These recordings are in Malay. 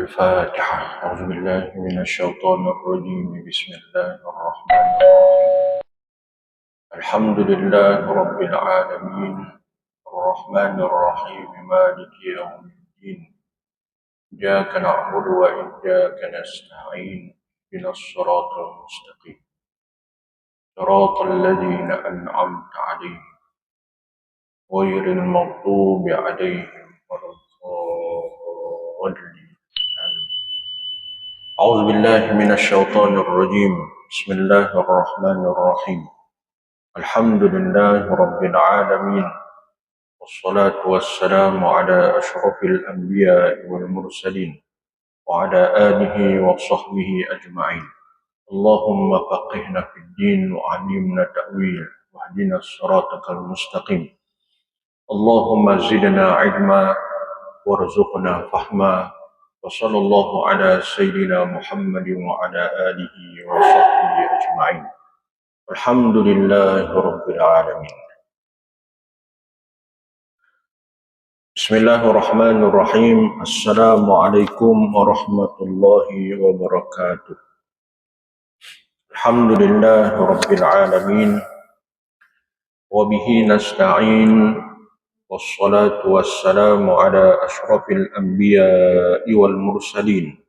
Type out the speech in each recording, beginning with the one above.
الفاتحة. أعوذ بالله من الشيطان الرجيم. بسم الله الرحمن الرحيم. الحمد لله رب العالمين الرحمن الرحيم مالك يوم الدين. إياك نعبد وإياك نستعين اهدنا الصراط المستقيم صراط الذين أنعمت عليهم غير المغضوب عليهم ولا الضالين. أعوذ بالله من الشيطان الرجيم. بسم الله الرحمن الرحيم. الحمد لله رب العالمين والصلاة والسلام على أشرف الأنبياء والمرسلين وعلى آله وصحبه أجمعين. اللهم فقهنا في الدين وعلمنا تأويل واهدنا الصراط المستقيم. اللهم زدنا علما وارزقنا فهما. وصلى الله على سيدنا محمد وعلى آله وصحبه أجمعين. الحمد لله رب العالمين. بسم الله الرحمن الرحيم. السلام عليكم ورحمة الله وبركاته. الحمد لله رب العالمين وبه نستعين، والصلاة والسلام على أشرف الأنبياء والمرسلين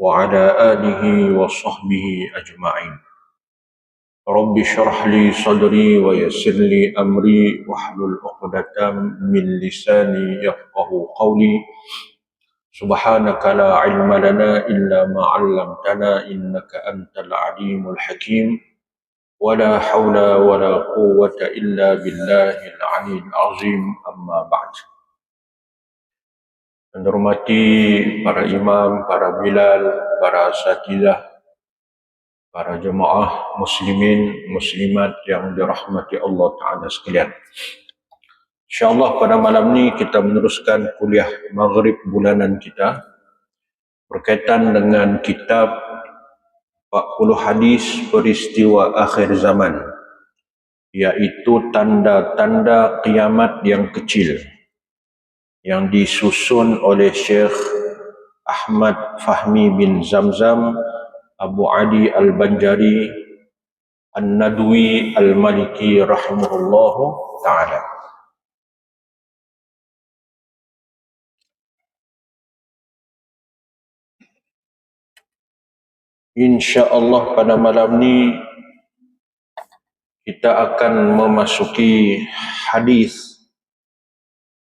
وعلى آله وصحبه أجمعين. رب اشرح لي صدري ويسر لي أمري واحلل عقدة من لساني يفقه قولي. سبحانك لا علم لنا إلا ما علمتنا إنك أنت العليم الحكيم. ولا حول ولا قوة إلا بالله العلي العظيم. أما بعد. Menghormati para imam, para bilal, para asatidzah, para jemaah muslimin, muslimat yang dirahmati Allah Ta'ala sekalian. InsyaAllah pada malam ni kita meneruskan kuliah Maghrib bulanan kita berkaitan dengan kitab 40 hadis peristiwa akhir zaman, iaitu tanda-tanda kiamat yang kecil, yang disusun oleh Syekh Ahmad Fahmi bin Zamzam Abu Adi Al-Banjari An-Nadwi Al-Maliki rahimahullahu ta'ala. InsyaAllah pada malam ni kita akan memasuki hadis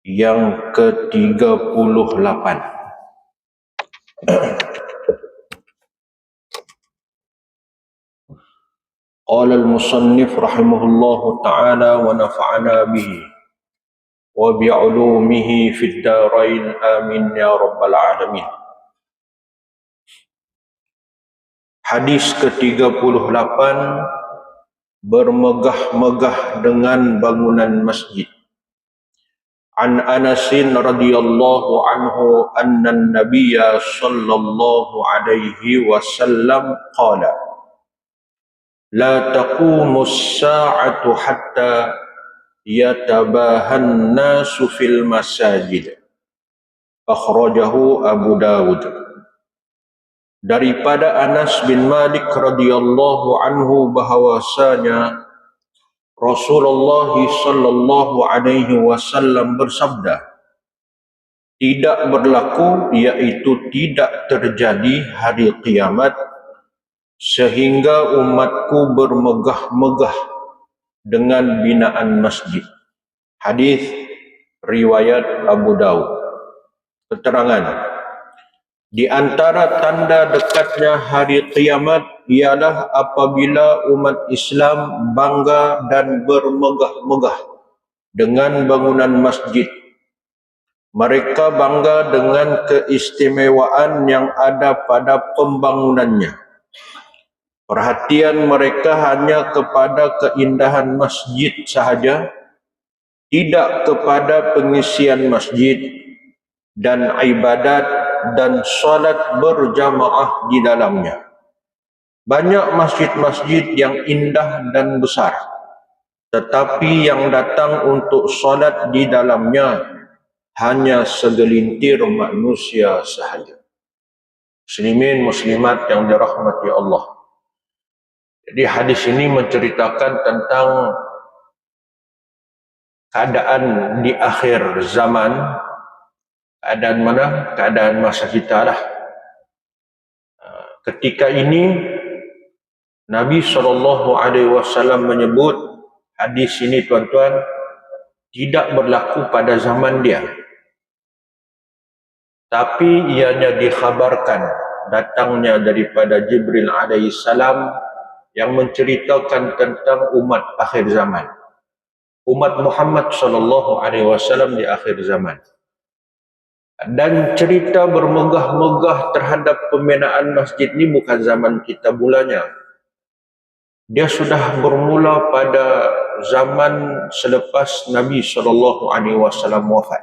yang ke-38. Qala al-musannif rahimahullahu ta'ala wa nafa'ana bihi wa bi'ulumihi fid darain amin ya rabbal alamin. Hadis ke-38 bermegah-megah dengan bangunan masjid. An Anasin radhiyallahu anhu anna an-nabiyya sallallahu alaihi wasallam qala la taqumu as-sa'atu hatta yatabahan nasu fil masajid. Akhrajahu Abu Dawud. Daripada Anas bin Malik radhiyallahu anhu bahawasanya Rasulullah sallallahu alaihi wasallam bersabda, tidak berlaku, iaitu tidak terjadi hari kiamat sehingga umatku bermegah-megah dengan binaan masjid. Hadis riwayat Abu Daud. Keterangan: di antara tanda dekatnya hari kiamat ialah apabila umat Islam bangga dan bermegah-megah dengan bangunan masjid. Mereka bangga dengan keistimewaan yang ada pada pembangunannya. Perhatian mereka hanya kepada keindahan masjid sahaja, tidak kepada pengisian masjid dan ibadat dan salat berjamaah di dalamnya. Banyak masjid-masjid yang indah dan besar, tetapi yang datang untuk salat di dalamnya hanya segelintir manusia sahaja. Muslimin muslimat yang dirahmati Allah. Jadi hadis ini menceritakan tentang keadaan di akhir zaman. Keadaan mana? Keadaan masa kita lah. Ketika ini Nabi SAW menyebut, hadis ini tuan-tuan tidak berlaku pada zaman dia, tapi ianya dikhabarkan datangnya daripada Jibril alaihissalam yang menceritakan tentang umat akhir zaman, umat Muhammad SAW di akhir zaman. Dan cerita bermegah-megah terhadap pembinaan masjid ini bukan zaman kita mulanya. Dia sudah bermula pada zaman selepas Nabi SAW wafat.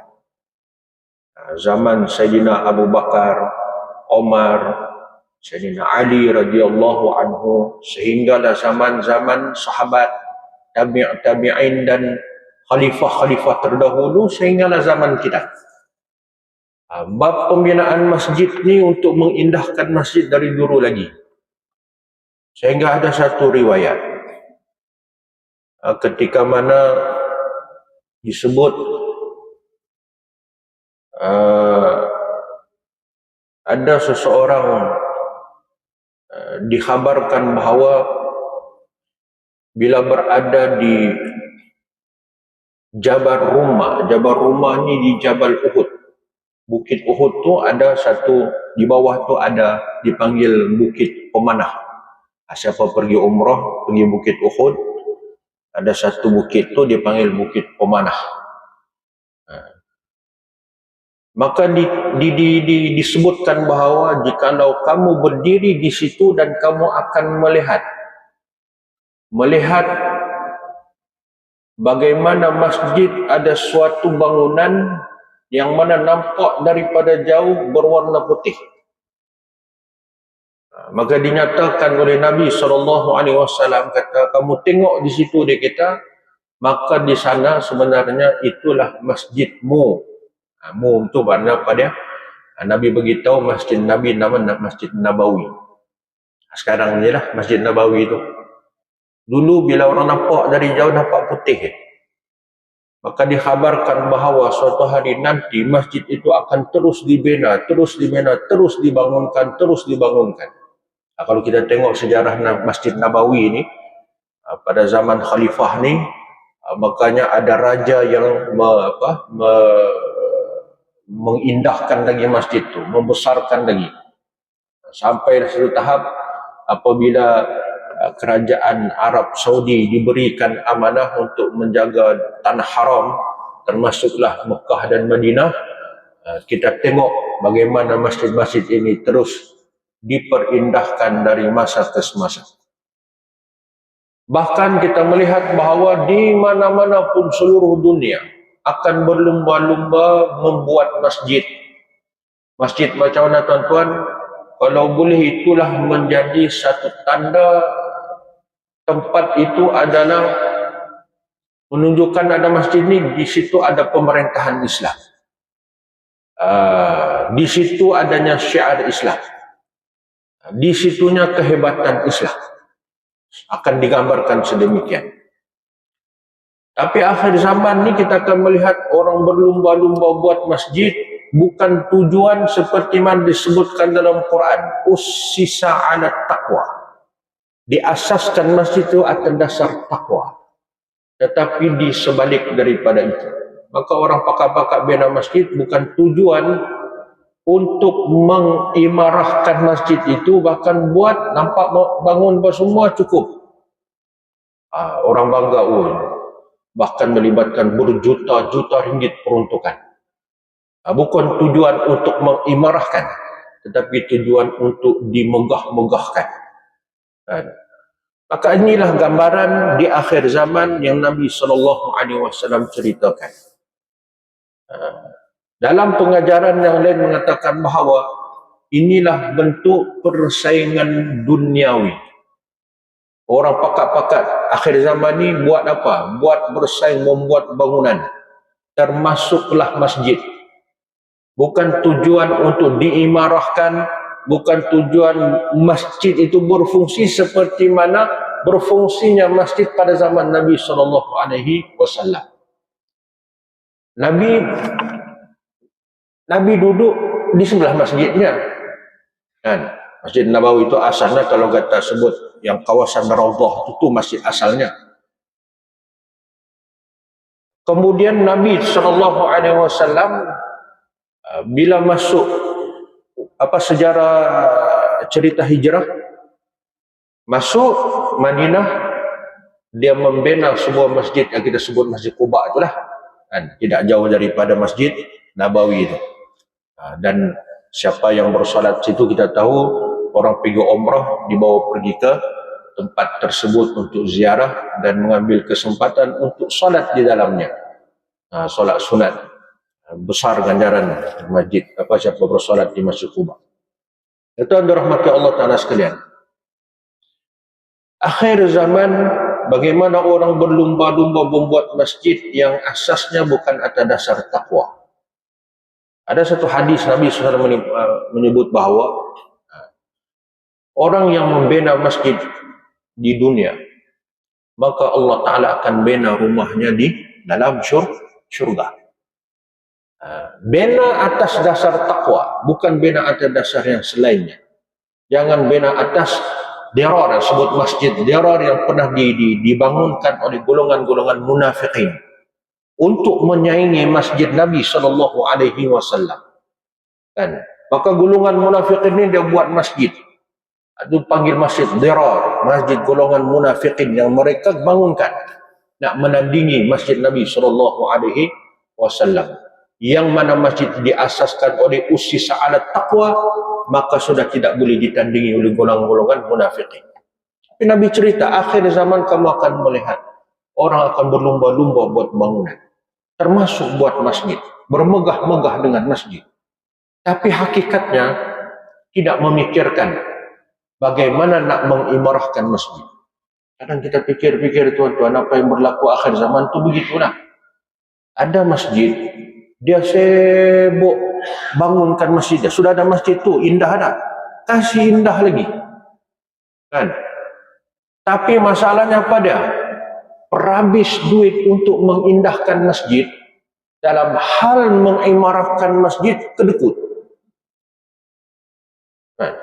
Zaman Sayyidina Abu Bakar, Omar, Sayyidina Ali radhiyallahu anhu, sehinggalah zaman-zaman sahabat, tabi'in dan khalifah-khalifah terdahulu, sehinggalah zaman kita. Bab pembinaan masjid ni untuk mengindahkan masjid dari dulu lagi. Sehingga ada satu riwayat ketika mana disebut ada seseorang dikhabarkan bahawa bila berada di Jabal Rumah ni di Jabal Uhud, Bukit Uhud tu ada satu, di bawah tu ada dipanggil Bukit Pemanah. Siapa pergi umrah, pergi Bukit Uhud, ada satu bukit tu dipanggil Bukit Pemanah. Maka disebutkan bahawa jikalau kamu berdiri di situ dan kamu akan melihat bagaimana masjid ada suatu bangunan yang mana nampak daripada jauh berwarna putih. Maka dinyatakan oleh Nabi SAW, kata, kamu tengok di situ dia kata, maka di sana sebenarnya itulah masjidmu. Mu itu makna apa dia? Nabi beritahu masjid Nabi nama Masjid Nabawi. Sekarang ni lah Masjid Nabawi itu. Dulu bila orang nampak dari jauh nampak putih. Maka dikhabarkan bahawa suatu hari nanti masjid itu akan terus dibina, terus dibangunkan. Kalau kita tengok sejarah Masjid Nabawi ini, pada zaman khalifah ni, makanya ada raja yang mengindahkan lagi masjid itu, membesarkan lagi. Sampai satu tahap apabila kerajaan Arab Saudi diberikan amanah untuk menjaga tanah haram, termasuklah Mekah dan Madinah, kita tengok bagaimana masjid-masjid ini terus diperindahkan dari masa ke semasa. Bahkan kita melihat bahawa di mana-mana pun seluruh dunia akan berlumba-lumba membuat masjid. Masjid macam mana tuan-tuan? Kalau boleh itulah menjadi satu tanda tempat itu adalah menunjukkan ada masjid ini, di situ ada pemerintahan Islam. Di situ adanya syiar Islam. Di situnya kehebatan Islam. Akan digambarkan sedemikian. Tapi akhir zaman ni kita akan melihat orang berlumba-lumba buat masjid, bukan tujuan seperti mana disebutkan dalam Quran, ussisa ala taqwa. Diasaskan masjid itu atas dasar takwa, tetapi di sebalik daripada itu, maka orang pakar-pakar bina masjid bukan tujuan untuk mengimarahkan masjid itu, bahkan buat nampak bangun semua cukup. Orang bangga, bahkan melibatkan berjuta-juta ringgit peruntukan. Bukan tujuan untuk mengimarahkan, tetapi tujuan untuk dimegah-megahkan. Maka inilah gambaran di akhir zaman yang Nabi SAW ceritakan. Dalam pengajaran yang lain mengatakan bahawa inilah bentuk persaingan duniawi. Orang pakat-pakat akhir zaman ni buat apa? Buat bersaing membuat bangunan, termasuklah masjid. Bukan tujuan untuk diimarahkan, bukan tujuan masjid itu berfungsi seperti mana berfungsinya masjid pada zaman Nabi SAW. Nabi duduk di sebelah masjidnya. Kan? Masjid Nabawi itu asalnya kalau kita sebut yang kawasan Raudhah itu masjid asalnya. Kemudian Nabi SAW bila masuk sejarah cerita hijrah, masuk Madinah, dia membina sebuah masjid yang kita sebut Masjid Quba itulah, kan? Tidak jauh daripada Masjid Nabawi itu. Dan siapa yang bersolat situ kita tahu orang pergi umrah dibawa pergi ke tempat tersebut untuk ziarah dan mengambil kesempatan untuk solat di dalamnya. Solat sunat, besar ganjaran masjid siapa bersolat di Masjid Quba. Itu dirahmati Allah Ta'ala sekalian. Akhir zaman, bagaimana orang berlumba-lumba membuat masjid yang asasnya bukan atas dasar takwa. Ada satu hadis Nabi SAW menyebut bahawa orang yang membina masjid di dunia, maka Allah Ta'ala akan bina rumahnya di dalam syurga. Bina atas dasar takwa, bukan bina atas dasar yang selainnya. Jangan bina atas dirar, sebut masjid dirar yang pernah dibangunkan oleh golongan-golongan munafikin untuk menyaingi masjid Nabi SAW. Kan? Maka golongan munafikin ini dia buat masjid. Itu panggil masjid dirar, masjid golongan munafikin yang mereka bangunkan nak menandingi masjid Nabi SAW. Yang mana masjid diasaskan oleh usis ala taqwa, maka sudah tidak boleh ditandingi oleh golongan-golongan munafikin. Tapi Nabi cerita, akhir zaman kamu akan melihat orang akan berlumba-lumba buat bangunan, termasuk buat masjid, bermegah-megah dengan masjid. Tapi hakikatnya tidak memikirkan bagaimana nak mengimarahkan masjid. Kadang kita pikir-pikir, tuan-tuan, apa yang berlaku akhir zaman itu begitulah. Ada masjid, dia sibuk bangunkan masjid. Sudah ada masjid tu, indah dah, kasih indah lagi, kan? Tapi masalahnya apa dia? Perhabis duit untuk mengindahkan masjid, dalam hal mengimarahkan masjid kedekut. Kan?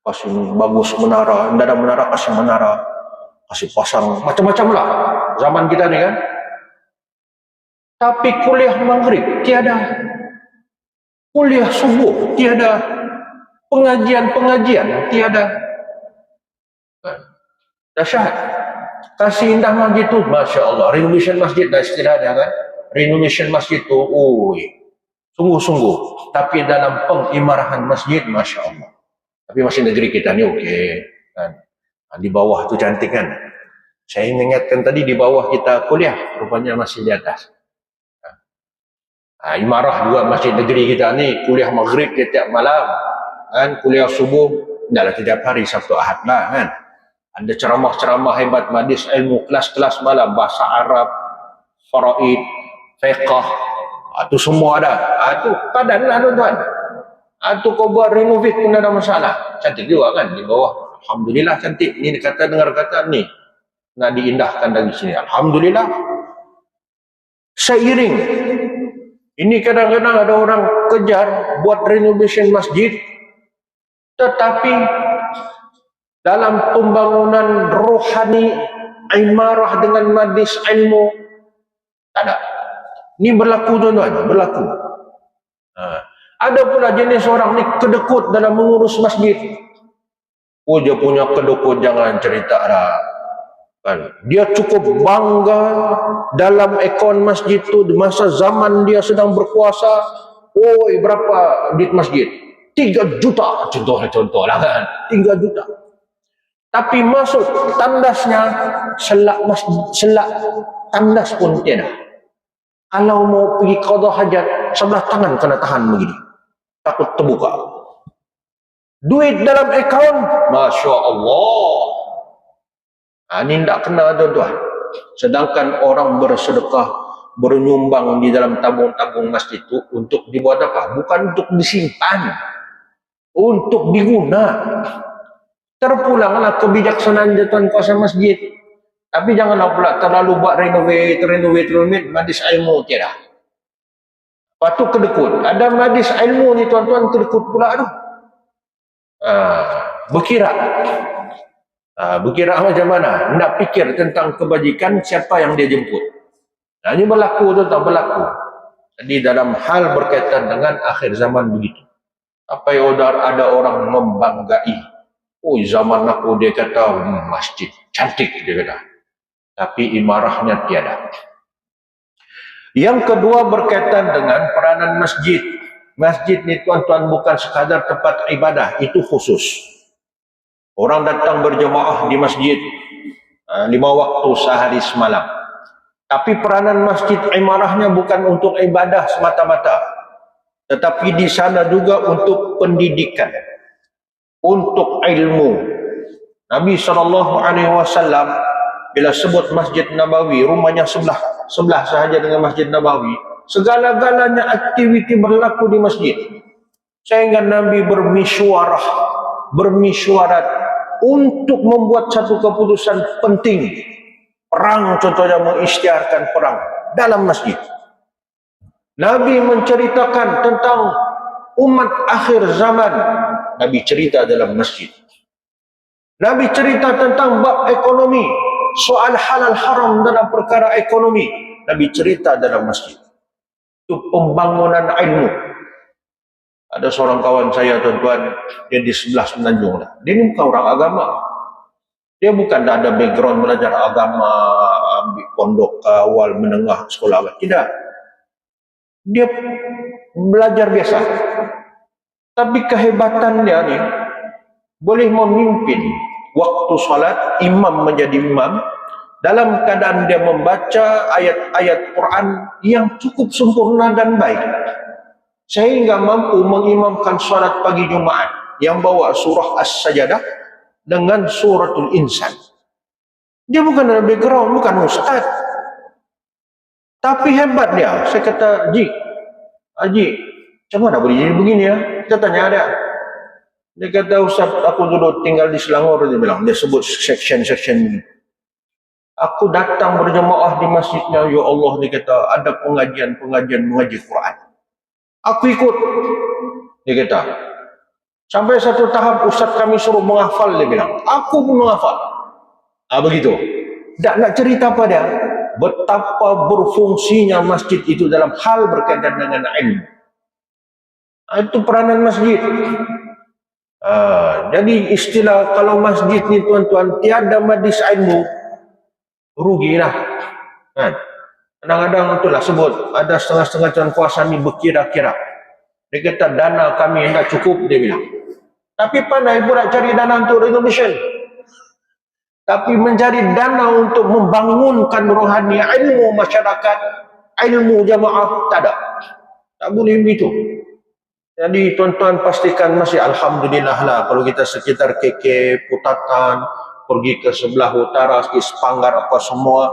Kasih bagus menara, tidak ada menara kasih menara, kasih pasang macam-macam lah zaman kita ni kan. Tapi kuliah maghrib tiada, kuliah subuh tiada, pengajian tiada. Dahsyat. Kasih indah masjid tu, Masya Allah. Renovation masjid dah istilahnya kan. Renovation masjid tu, sungguh-sungguh. Tapi dalam pengimarahan masjid, Masya Allah. Tapi masih negeri kita ni okey kan. Di bawah tu cantik kan. Saya ingatkan tadi di bawah kita kuliah, rupanya masih di atas. Imarah juga masjid negeri kita ni, kuliah maghrib tiap malam kan, kuliah subuh dalam tiap hari Sabtu Ahad lah kan. Ada ceramah-ceramah hebat, majlis ilmu, kelas-kelas malam, bahasa Arab, faraid, fiqh, itu semua ada. Itu padan lah tuan-tuan. Itu kau buat renovate pun ada masalah. Cantik juga kan di bawah. Alhamdulillah cantik. Ini dengar kata ni nak diindahkan dari sini. Alhamdulillah. Seiring ini kadang-kadang ada orang kejar buat renovation masjid, tetapi dalam pembangunan rohani, imarah dengan majlis ilmu, tak ada. Ini berlaku tuan-tuan, berlaku. Ada pula jenis orang ni kedekut dalam mengurus masjid. Dia punya kedekut jangan cerita dah. Kan? Dia cukup bangga dalam akaun masjid tu di masa zaman dia sedang berkuasa. Berapa duit masjid? 3 juta contoh lah kan, 3 juta. Tapi masuk tandasnya selak tandas pun tiada. Kalau mau pergi qada hajat, sebelah tangan kena tahan begini, takut terbuka. Duit dalam akaun, Masya Allah. Ini tidak kena tuan-tuan. Sedangkan orang bersedekah, bernyumbang di dalam tabung-tabung masjid itu untuk dibuat apa? Bukan untuk disimpan, untuk diguna. Terpulanglah kebijaksanaan jatuhan kuasa masjid. Tapi janganlah pula terlalu buat renovate, majlis ilmu tiada. Lepas tu kedekut. Ada majlis ilmu ni tuan-tuan kedekut pula tu. Berkira. Berkira macam mana? Nak fikir tentang kebajikan siapa yang dia jemput. Ini berlaku tu tak berlaku. Jadi dalam hal berkaitan dengan akhir zaman begitu. Apa yang ada orang membanggai. Oh, zaman aku dia kata masjid cantik dia kata. Tapi imarahnya tiada. Yang kedua berkaitan dengan peranan masjid. Masjid ni tuan-tuan bukan sekadar tempat ibadah, itu khusus. Orang datang berjemaah di masjid 5 waktu sehari semalam. Tapi peranan masjid imarahnya bukan untuk ibadah semata-mata. Tetapi di sana juga untuk pendidikan. Untuk ilmu. Nabi SAW bila sebut Masjid Nabawi, rumahnya sebelah sahaja dengan Masjid Nabawi, segala-galanya aktiviti berlaku di masjid. Sehingga Nabi bermisyuarat untuk membuat satu keputusan penting. Perang contohnya, mengisytiharkan perang dalam masjid. Nabi menceritakan tentang umat akhir zaman. Nabi cerita dalam masjid. Nabi cerita tentang bab ekonomi. Soal halal haram dalam perkara ekonomi. Nabi cerita dalam masjid. Itu pembangunan ilmu. Ada seorang kawan saya tuan-tuan, dia di sebelah Semenanjung lah. Dia ni bukan orang agama. Dia bukan ada background belajar agama, ambil pondok awal, menengah, sekolah. Tidak. Dia belajar biasa. Tapi kehebatan dia ni, boleh memimpin waktu salat, imam menjadi imam, dalam keadaan dia membaca ayat-ayat Quran yang cukup sempurna dan baik. Sehingga mampu mengimamkan salat pagi Jumaat yang bawa surah As-Sajadah dengan suratul Insan. Dia bukan ada background, bukan ustaz. Tapi hebat dia. Saya kata, Haji, macam mana boleh jadi begini ya? Kita tanya dia. Dia kata, Ustaz, aku dulu tinggal di Selangor, dia bilang. Dia sebut section ini. Aku datang berjemaah di masjidnya, ya Allah, dia kata, ada pengajian mengaji Quran. Aku ikut, dia kata. Sampai satu tahap Ustaz kami suruh menghafal, dia bilang. Aku pun menghafal. Begitu. Tak nak cerita apa dia, betapa berfungsinya masjid itu dalam hal berkaitan dengan ilmu. Itu peranan masjid. Jadi istilah kalau masjid ni tuan-tuan tiada majlis ilmu, rugilah. Kan? Kadang-kadang itulah sebut ada setengah-setengah tuan kuasa ni berkira-kira. Dia kata dana kami tidak cukup, dia bilang. Tapi pandai pula cari dana untuk renovation. Tapi mencari dana untuk membangunkan rohani ilmu masyarakat, ilmu jamaah, tak ada. Tak boleh begitu. Jadi tuan-tuan pastikan masih alhamdulillah lah kalau kita sekitar KK, Putatan, pergi ke sebelah utara, ke Sepanggar apa semua,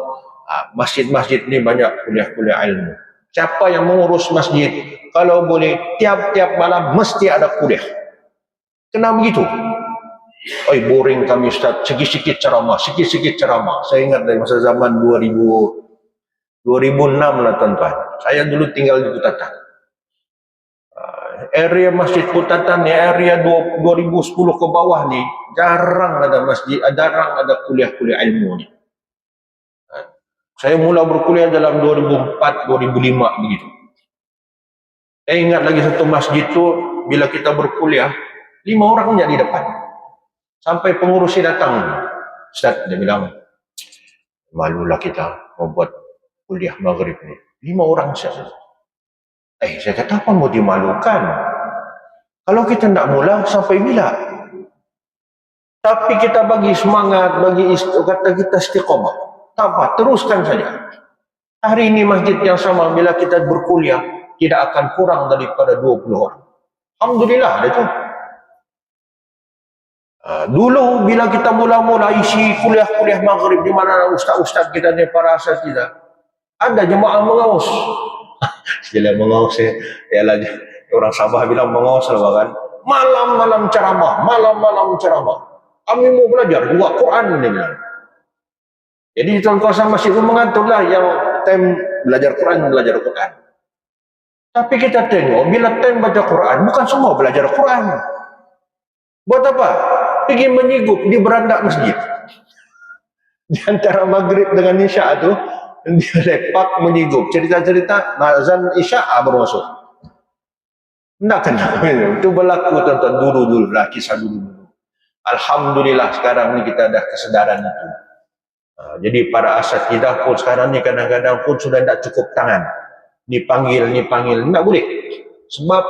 masjid-masjid ni banyak kuliah-kuliah ilmu. Siapa yang mengurus masjid, kalau boleh tiap-tiap malam mesti ada kuliah. Kenapa begitu? Boring kami Ustaz, sikit-sikit ceramah. Saya ingat dari masa zaman 2006 lah tuan-tuan. Saya dulu tinggal di Putatan. Area Masjid Putatan ni, area 2010 ke bawah ni, jarang ada masjid, jarang ada kuliah-kuliah ilmu ni. Saya mula berkuliah dalam 2004-2005 begitu. Saya ingat lagi satu masjid tu, bila kita berkuliah, 5 orang je di depan. Sampai pengurusnya datang. Ustaz, dia bilang, malulah kita membuat kuliah maghrib ni. 5 orang saja. Saya kata, apa mau dimalukan? Kalau kita tidak mula, sampai bila? Tapi kita bagi semangat, kata kita istiqamah. Tak apa, teruskan saja. Hari ini masjid yang sama, bila kita berkuliah, tidak akan kurang daripada 20 orang. Alhamdulillah, ada tu. Dulu bila kita mula-mula isi kuliah-kuliah maghrib di mana ustaz-ustaz kita ni, para asas kita, ada jemaah mengaus. Istilah mengaus ialah orang Sabah bilang mengaus lah kan, Malam-malam ceramah, malam-malam ceramah. Kami mau belajar dua Quran, dia bilang. Jadi tuan kawasan masjid itu mengaturlah yang time belajar Quran. Tapi kita tengok, bila time baca Quran, bukan semua belajar Quran. Buat apa? Pergi menyigup di beranda masjid. Di antara maghrib dengan isya tu, dia lepak menyigup. Cerita-cerita, azan isya baru masuk. Tak kenal. Itu berlaku tuan-tuan dulu lah, kisah dulu. Alhamdulillah sekarang ni kita ada kesedaran itu. Jadi para asatidah pun sekarang ni kadang-kadang pun sudah tak cukup tangan. Dipanggil, tak boleh. Sebab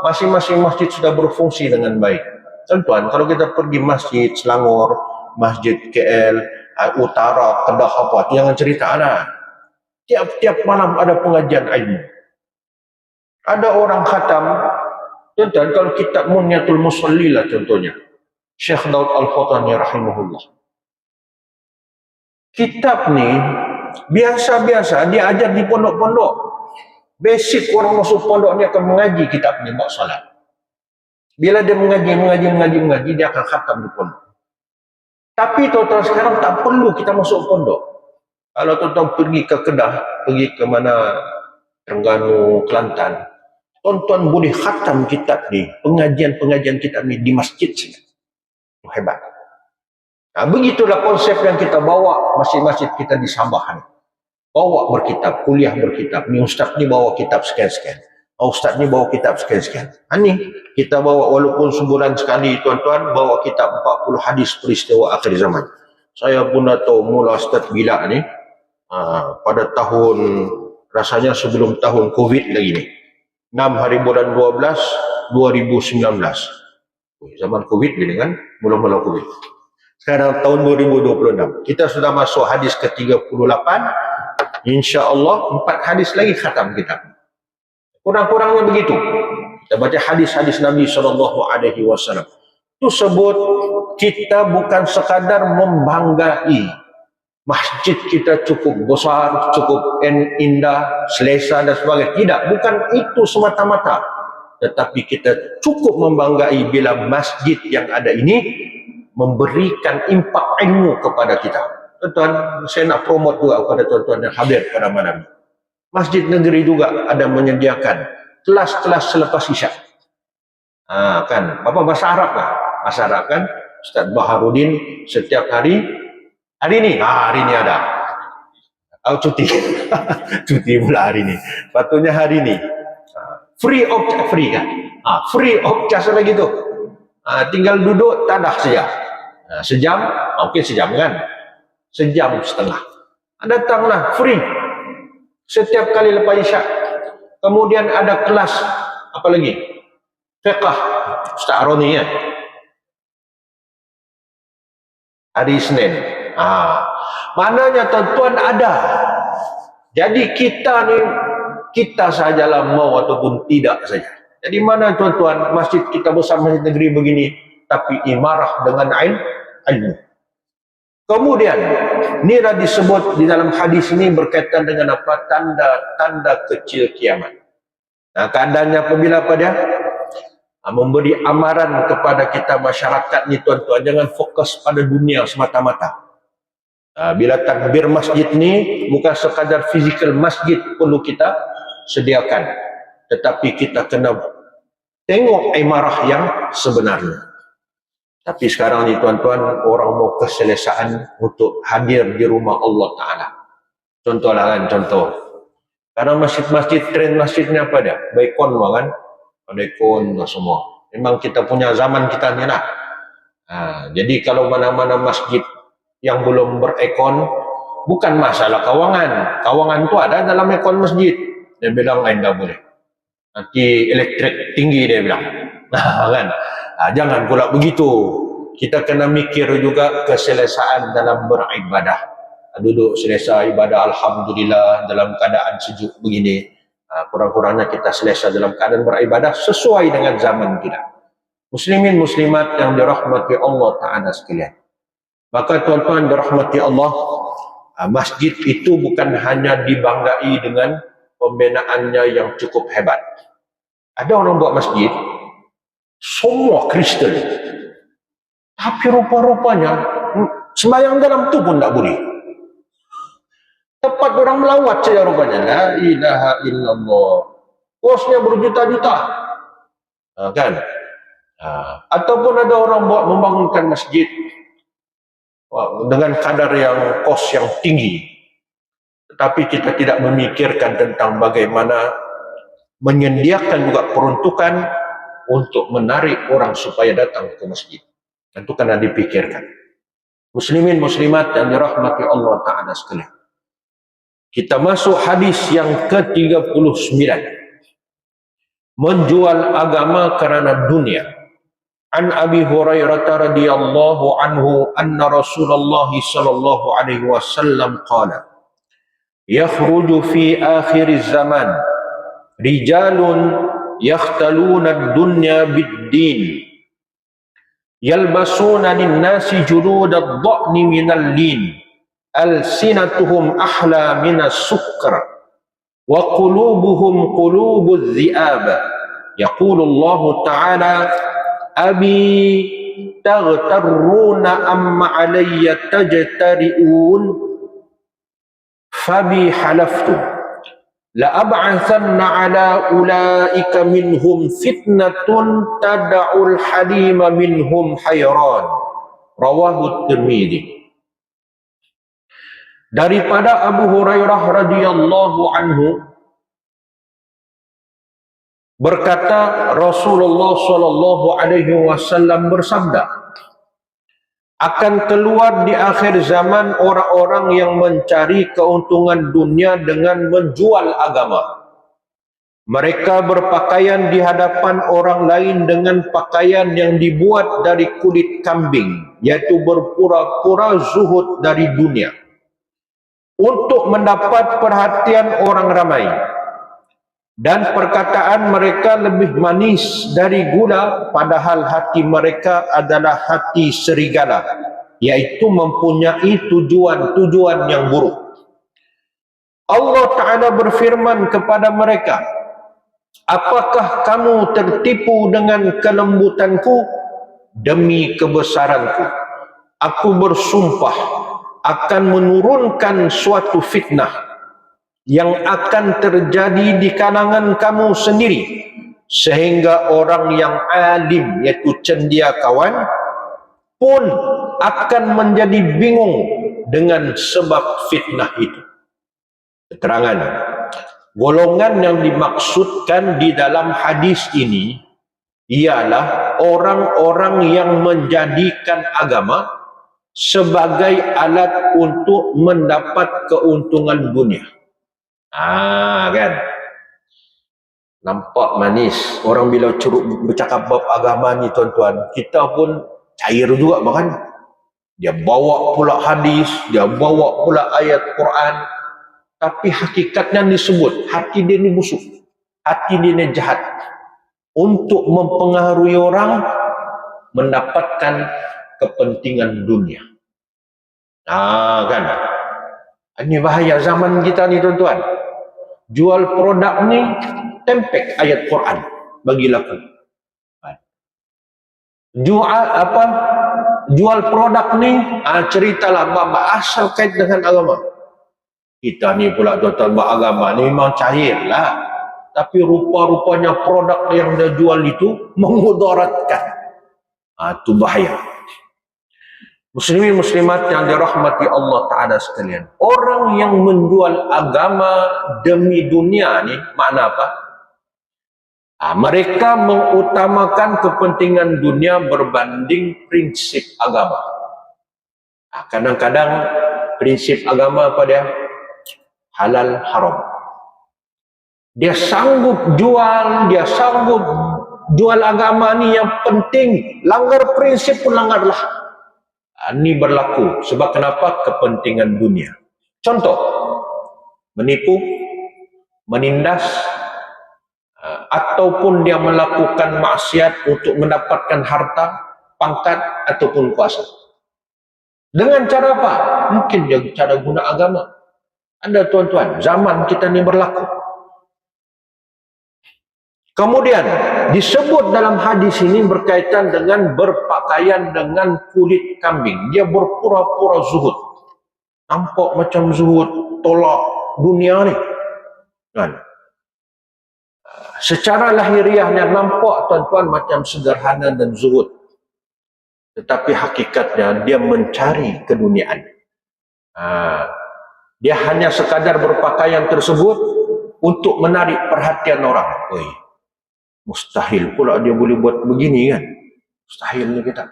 masing-masing masjid sudah berfungsi dengan baik. Tuan-tuan, kalau kita pergi masjid Selangor, masjid KL, Utara, Kedah apa, jangan cerita lah. Tiap-tiap malam ada pengajian ilmu. Ada orang khatam, tuan-tuan, kalau kitab Munyatul Musalli lah contohnya. Syekh Daud Al-Fatani rahimahullah. Kitab ni biasa-biasa dia ajar di pondok-pondok. Basic orang masuk pondok ni akan mengaji kitab ni bab salat. Bila dia mengaji, dia akan khatam di pondok. Tapi tuan-tuan sekarang tak perlu kita masuk pondok. Kalau tuan-tuan pergi ke Kedah, pergi ke mana, Terengganu, Kelantan, tuan-tuan boleh khatam kitab ni, pengajian-pengajian kitab ni di masjid saja. Hebat. Begitulah konsep yang kita bawa masjid-masjid kita di Sabah ni. Bawa berkitab, kuliah berkitab. Ni ustaz ni bawa kitab sekian-sekian. Ustaz ni bawa kitab sekian-sekian. Ni kita bawa walaupun sebulan sekali tuan-tuan, bawa kitab 40 hadis peristiwa akhir zaman. Saya pun dah tahu mula start bila ni, pada tahun, rasanya sebelum tahun Covid lagi ni. 6 hari bulan 12, 2019. Zaman Covid ni kan, mula-mula Covid. Sekarang tahun 2026. Kita sudah masuk hadis ke-38. InsyaAllah 4 hadis lagi khatam kitab. Kurang-kurangnya begitu. Kita baca hadis-hadis Nabi SAW. Itu sebut kita bukan sekadar membanggai masjid kita cukup besar, cukup indah, selesa dan sebagainya. Tidak, bukan itu semata-mata. Tetapi kita cukup membanggai bila masjid yang ada ini memberikan impak ilmu kepada kita. Tuan-tuan, saya nak promote juga kepada tuan-tuan yang hadir pada malam ini. Masjid negeri juga ada menyediakan kelas-kelas selepas isyak. Kan, apa bahasa Arab lah. Bahasa Arab kan, Ustaz Baharudin setiap hari ni ada. Cuti. Cuti pula hari ni. Patutnya hari ni. Free kan. Free of charge lagi tu. Tinggal duduk tadah saja. Sejam, mungkin sejam kan. Sejam setengah. Datanglah free. Setiap kali lepas isyak. Kemudian ada kelas apa lagi? Fiqh. Ustaz Aroni ya. Hari Senin. Maknanya tuan-tuan ada. Jadi kita sajalah mau ataupun tidak saja. Jadi mana tuan-tuan masjid kita besar, masjid negeri begini, tapi imarah dengan ilmu. Kemudian inilah disebut di dalam hadis ini berkaitan dengan apa? Tanda-tanda kecil kiamat. Keadaannya apabila apa dia? Memberi amaran kepada kita masyarakat ni tuan-tuan, jangan fokus pada dunia semata-mata. Bila takbir masjid ni bukan sekadar fizikal masjid perlu kita sediakan, tetapi kita kena tengok imarah yang sebenarnya. Tapi sekarang ni tuan-tuan, orang mau keselesaan untuk hadir di rumah Allah Ta'ala. Contohlah kan, contoh. Karena masjid-masjid, trend masjidnya apa dia? Baikon kan? Baikon semua. Memang kita punya zaman kita ni lah. Jadi kalau mana-mana masjid yang belum berekon, bukan masalah kawangan. Kawangan tu ada dalam ekon masjid. Dia bilang lain tak boleh. Nanti elektrik tinggi dia bilang. Kan? Jangan pula begitu. Kita kena mikir juga keselesaan dalam beribadah. Duduk selesa ibadah Alhamdulillah dalam keadaan sejuk begini. Kurang-kurangnya kita selesa dalam keadaan beribadah sesuai dengan zaman kita. Muslimin muslimat yang dirahmati Allah Ta'ala sekalian. Maka tuan-tuan dirahmati Allah, masjid itu bukan hanya dibanggai dengan pembinaannya yang cukup hebat. Ada orang buat masjid, Semua Kristen. Tapi rupa-rupanya sembahyang dalam tu pun tak boleh. Tempat orang melawat saja rupanya. La ilaha illallah. Kosnya berjuta-juta. Kan? Ataupun ada orang buat membangunkan masjid dengan kadar yang kos yang tinggi. Tetapi kita tidak memikirkan tentang bagaimana menyediakan juga peruntukan untuk menarik orang supaya datang ke masjid. Itu kena dipikirkan. Muslimin muslimat yang dirahmati Allah Ta'ala sekalian. Kita masuk hadis yang ke-39. Menjual agama kerana dunia. An Abi Hurairah radhiyallahu anhu anna Rasulullah sallallahu alaihi wasallam qala yakhruju fi akhir zaman rijalun yakhtaluna ad-dunya bid-din yalbasuna lin-nasi julud ad-dha'ni minal lin alsinatuhum ahla minas sukkar wa qulubuhum qulubudz dhi'ab yaqulu Allah ta'ala abi taghtarruna amma alayya tajtari'un fabi halaftu la ab'athanna ala ulaika minhum fitnatun tad'ul halima minhum hayran rawahu Tirmidzi. Daripada Abu Hurairah radhiyallahu anhu berkata, Rasulullah sallallahu alaihi wasallam bersabda, akan keluar di akhir zaman orang-orang yang mencari keuntungan dunia dengan menjual agama. Mereka berpakaian di hadapan orang lain dengan pakaian yang dibuat dari kulit kambing, yaitu berpura-pura zuhud dari dunia, untuk mendapat perhatian orang ramai. Dan perkataan mereka lebih manis dari gula, padahal hati mereka adalah hati serigala, yaitu mempunyai tujuan-tujuan yang buruk. Allah Ta'ala berfirman kepada mereka, apakah kamu tertipu dengan kelembutanku? Demi kebesaranku, aku bersumpah akan menurunkan suatu fitnah yang akan terjadi di kalangan kamu sendiri, sehingga orang yang alim, iaitu cendekiawan, pun akan menjadi bingung dengan sebab fitnah itu. Keterangan, golongan yang dimaksudkan di dalam hadis ini ialah orang-orang yang menjadikan agama sebagai alat untuk mendapat keuntungan dunia. Kan, nampak manis orang bila bercakap bab agama ni tuan-tuan, kita pun cair juga makan. Dia bawa pula hadis, dia bawa pula ayat Quran, tapi hakikatnya disebut hati dia ni busuk, hati dia ni jahat, untuk mempengaruhi orang mendapatkan kepentingan dunia. Kan, ini bahaya zaman kita ni tuan-tuan. Jual produk ni tempek ayat Quran bagi laku. Jual produk ni ceritalah bab asal kait dengan agama. Kita ni pula tuan-tuan beragama ni memang cair lah, tapi rupa-rupanya produk yang dia jual itu memudaratkan. Itu bahaya. Muslimin muslimat yang dirahmati Allah Ta'ala sekalian, orang yang menjual agama demi dunia ni makna apa? Mereka mengutamakan kepentingan dunia berbanding prinsip agama. Kadang-kadang prinsip agama apa dia? Halal haram. Dia sanggup jual agama ni, yang penting langgar prinsip pun langgarlah. Ini berlaku sebab kenapa? Kepentingan dunia. Contoh, menipu, menindas, ataupun dia melakukan maksiat untuk mendapatkan harta, pangkat ataupun kuasa. Dengan cara apa? Mungkin dia cara guna agama. Anda tuan-tuan, zaman kita ni berlaku. Kemudian disebut dalam hadis ini berkaitan dengan berpakaian dengan kulit kambing. Dia berpura-pura zuhud. Nampak macam zuhud, tolak dunia ni. Kan? Secara lahiriahnya nampak tuan-tuan macam sederhana dan zuhud. Tetapi hakikatnya dia mencari keduniaan. Dia hanya sekadar berpakaian tersebut untuk menarik perhatian orang. Oi, mustahil pula dia boleh buat begini kan. Mustahil ni kita.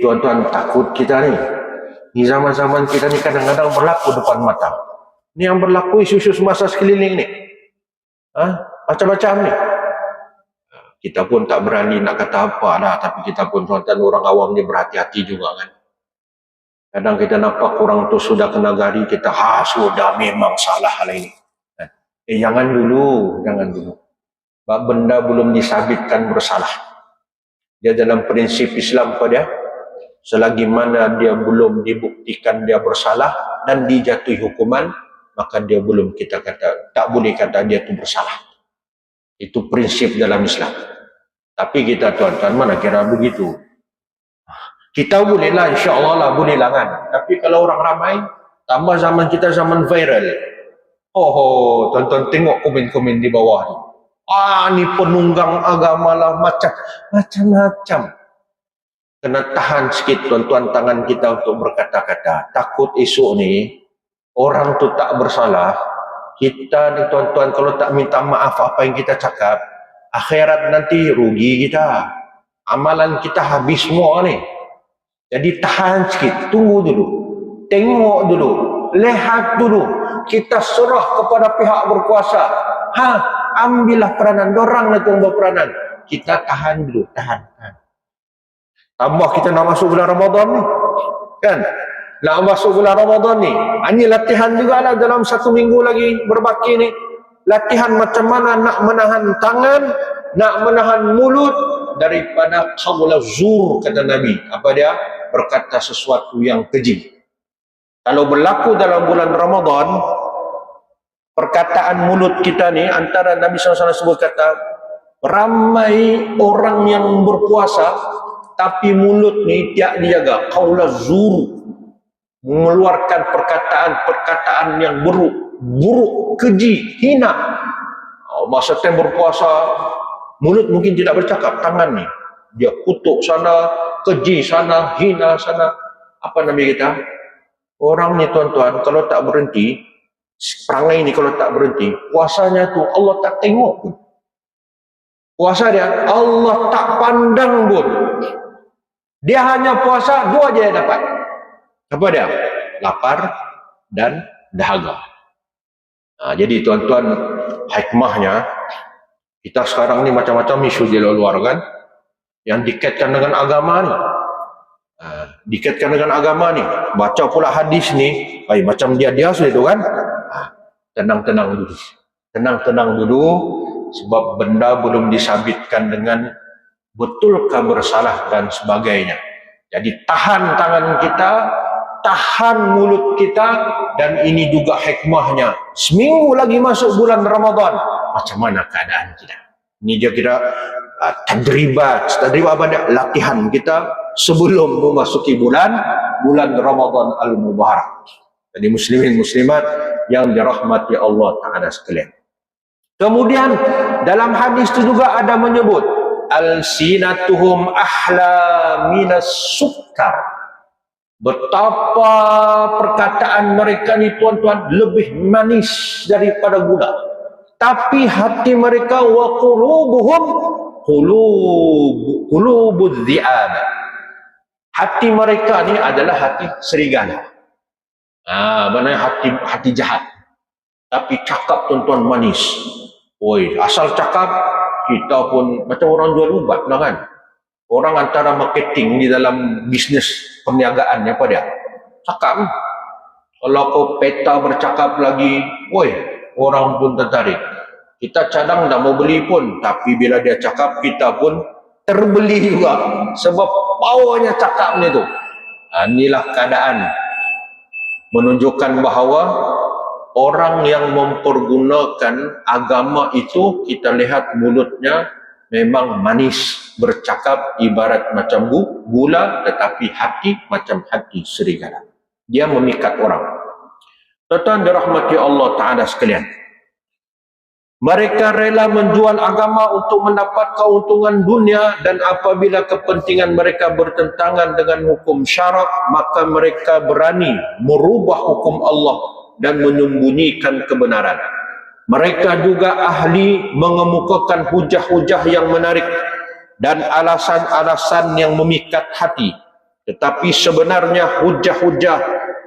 Tuan-tuan, takut kita ni. Di zaman-zaman kita ni kadang-kadang berlaku depan mata. Ni yang berlaku isu-isu semasa sekeliling ni. Macam-macam ni. Kita pun tak berani nak kata apa lah. Tapi kita pun tuan-tuan orang awam ni berhati-hati juga kan. Kadang kita nampak orang tu sudah kena gari. Kita sudah memang salah hal ini. Jangan dulu. Sebab benda belum disabitkan bersalah. Dia dalam prinsip Islam apa dia? Selagi mana dia belum dibuktikan dia bersalah dan dijatuhi hukuman, maka dia belum kita kata, tak boleh kata dia itu bersalah. Itu prinsip dalam Islam. Tapi kita tuan-tuan mana kira begitu. Kita bolehlah, insya-Allah lah bolehlah kan. Tapi kalau orang ramai, tambah zaman kita zaman viral. Tuan-tuan tengok komen-komen di bawah ni. Ni penunggang agama lah macam-macam. Kena tahan sikit tuan-tuan tangan kita untuk berkata-kata. Takut esok ni orang tu tak bersalah. Kita ni tuan-tuan kalau tak minta maaf apa yang kita cakap, akhirat nanti rugi kita. Amalan kita habis semua ni. Jadi tahan sikit, tunggu dulu. Tengok dulu, lihat dulu. Kita serah kepada pihak berkuasa. Ambillah peranan, dorang lah tu berperanan. Kita tahan dulu, tahan. Tambah kita nak masuk bulan Ramadan ni. Kan? Nak masuk bulan Ramadan ni. Ini latihan juga lah dalam 1 minggu lagi berbaki ni. Latihan macam mana nak menahan tangan, nak menahan mulut daripada qawla zur, kata Nabi. Apa dia? Berkata sesuatu yang keji. Kalau berlaku dalam bulan Ramadan, perkataan mulut kita ni, antara Nabi SAW sebut kata, ramai orang yang berpuasa, tapi mulut ni tidak dijaga. Qawla zur, mengeluarkan perkataan yang buruk, keji, hina. Masa time berpuasa, mulut mungkin tidak bercakap, tangan ni dia kutuk sana, keji sana, hina sana. Apa nama kita? Orang ni tuan-tuan kalau tak berhenti, perangai ni kalau tak berhenti, puasanya tu Allah tak tengok pun. Puasa dia Allah tak pandang pun. Dia hanya puasa 2 je dapat. Apa dia? Lapar dan dahaga. Jadi tuan-tuan, hikmahnya, kita sekarang ni macam-macam isu di luar kan, yang dikaitkan dengan agama ni. Dikaitkan dengan agama ni. Baca pula hadis ni, macam dia sudah tu kan. Tenang-tenang dulu. Tenang-tenang dulu, sebab benda belum disabitkan dengan betulkah bersalah dan sebagainya. Jadi tahan tangan kita, tahan mulut kita, dan ini juga hikmahnya. Seminggu lagi masuk bulan Ramadan, macam mana keadaan kita? Ini dia kira tadribat apa dia? Latihan kita sebelum memasuki bulan Ramadan al-Mubarak. Jadi muslimin muslimat yang dirahmati Allah Ta'ala sekalian. Kemudian dalam hadis itu juga ada menyebut al-sinatuhum ahla minas sukkar. Betapa perkataan mereka ni tuan-tuan lebih manis daripada gula. Tapi hati mereka wa qulubuhum qulubudz dhi'ab. Hati mereka ni adalah hati serigala. Maknanya hati jahat. Tapi cakap tuan-tuan manis. Asal cakap kita pun macam orang jual ubat lah kan. Orang antara marketing di dalam bisnes perniagaan apa dia? Cakap. Kalau kau peta bercakap lagi, orang pun tertarik. Kita cadang dah mau beli pun, tapi bila dia cakap kita pun terbeli juga. Sebab powernya cakap ni tu. Inilah keadaan menunjukkan bahawa orang yang mempergunakan agama itu, kita lihat mulutnya memang manis, bercakap ibarat macam gula, tetapi hati macam hati serigala. Dia memikat orang. Tuan-tuan dirahmati Allah Ta'ala sekalian, mereka rela menjual agama untuk mendapat keuntungan dunia, dan apabila kepentingan mereka bertentangan dengan hukum syarak, maka mereka berani merubah hukum Allah dan menyembunyikan kebenaran. Mereka juga ahli mengemukakan hujah-hujah yang menarik dan alasan-alasan yang memikat hati. Tetapi sebenarnya hujah-hujah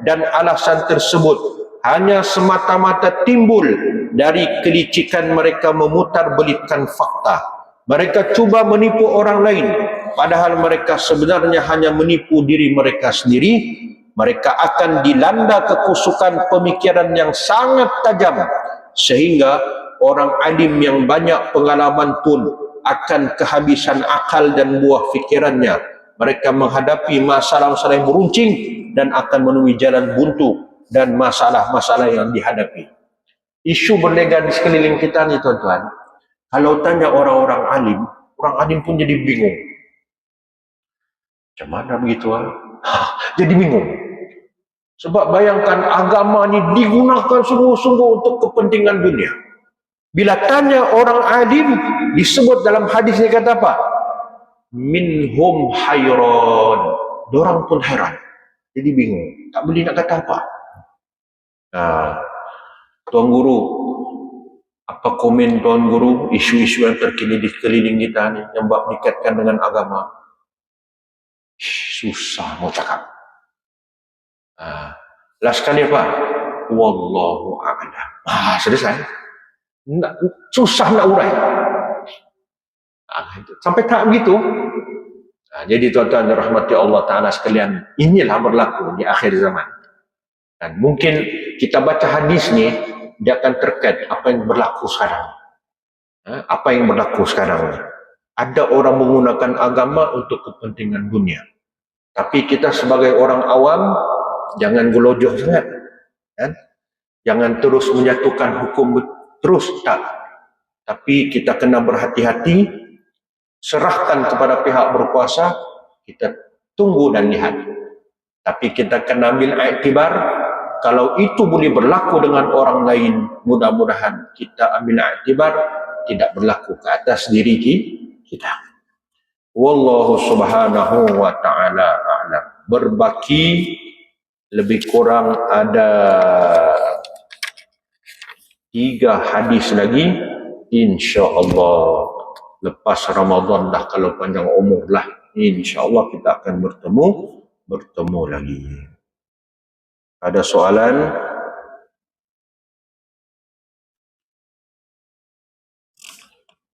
dan alasan tersebut hanya semata-mata timbul dari kelicikan mereka memutarbelitkan fakta. Mereka cuba menipu orang lain, padahal mereka sebenarnya hanya menipu diri mereka sendiri. Mereka akan dilanda kekusukan pemikiran yang sangat tajam, sehingga orang alim yang banyak pengalaman pun akan kehabisan akal dan buah fikirannya. Mereka menghadapi masalah-masalah yang beruncing dan akan menemui jalan buntu dan masalah-masalah yang dihadapi. Isu berlegar di sekeliling kita ni tuan-tuan, kalau tanya orang-orang alim pun jadi bingung. Macam mana begitu? Jadi bingung. Sebab bayangkan agama ni digunakan sungguh-sungguh untuk kepentingan dunia. Bila tanya orang alim, disebut dalam hadis ni kata apa? Minhum hayran. Dorang pun heran. Jadi bingung. Tak boleh nak kata apa. Tuan Guru, apa komen Tuan Guru isu-isu yang terkini di sekeliling kita ni yang bab dikaitkan dengan agama? Susah mau cakap. Last kali apa? Wallahu a'lam. Selesai. Susah nak urai. Sampai tak begitu. Jadi tuan-tuan dirahmati Allah Ta'ala sekalian, inilah berlaku di akhir zaman. Dan mungkin kita baca hadis ni, dia akan terkait apa yang berlaku sekarang. Apa yang berlaku sekarang ni. Ada orang menggunakan agama untuk kepentingan dunia. Tapi kita sebagai orang awam, jangan gelojoh sangat. Jangan terus menyatukan hukum terus, tak. Tapi kita kena berhati-hati, serahkan kepada pihak berkuasa, kita tunggu dan lihat. Tapi kita kena ambil iktibar, kalau itu boleh berlaku dengan orang lain, mudah-mudahan kita ambil iktibar, tidak berlaku ke atas diri kita. Wallahu subhanahu wa ta'ala a'lam. Berbaki lebih kurang ada 3 hadis lagi, insya-Allah. Lepas Ramadan dah, kalau panjang umur lah, insya-Allah kita akan bertemu lagi. Ada soalan?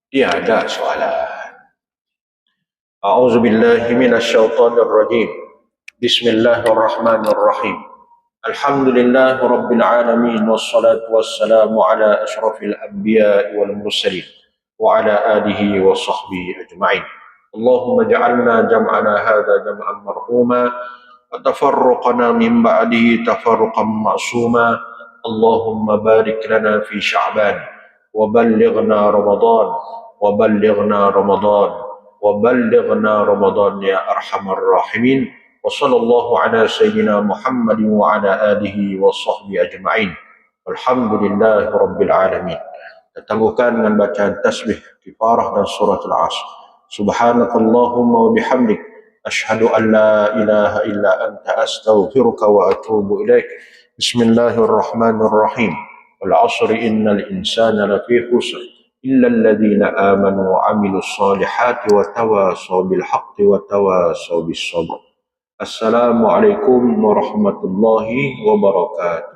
Ya, ada soalan. A'udzubillahi minasyaitonirrajim. Bismillahirrahmanirrahim. Alhamdulillahi rabbil alamin, wassalatu wassalamu ala asyrafil anbiya'i wal mursalin wa ala alihi wa sahbihi ajma'in. Allahumma ja'alna jam'ana hadha jam'an marhuma wa tafarruqana min ba'dihi tafarruqan ma'suma. Allahumma barik lana fi Sya'ban wa ballighna Ramadan wa ballighna Ramadan وبلغنا رمضان يا أرحم الراحمين وصلى الله على سيدنا محمد وعلى آله وصحبه أجمعين والحمد لله رب العالمين. Tangguhkan dengan bacaan tasbih, kifarah dan surat Al-Asr. Subhanakallahumma wa bihamdik, ashhadu an la ilaha illa anta, astaghfiruka wa atubu ilaik. Bismillahirrahmanirrahim. Wal 'asri innal insana lafi khusr إلا الذين آمنوا وعملوا الصالحات وتواصوا بالحق وتواصوا بالصبر. السلام عليكم ورحمة الله وبركاته.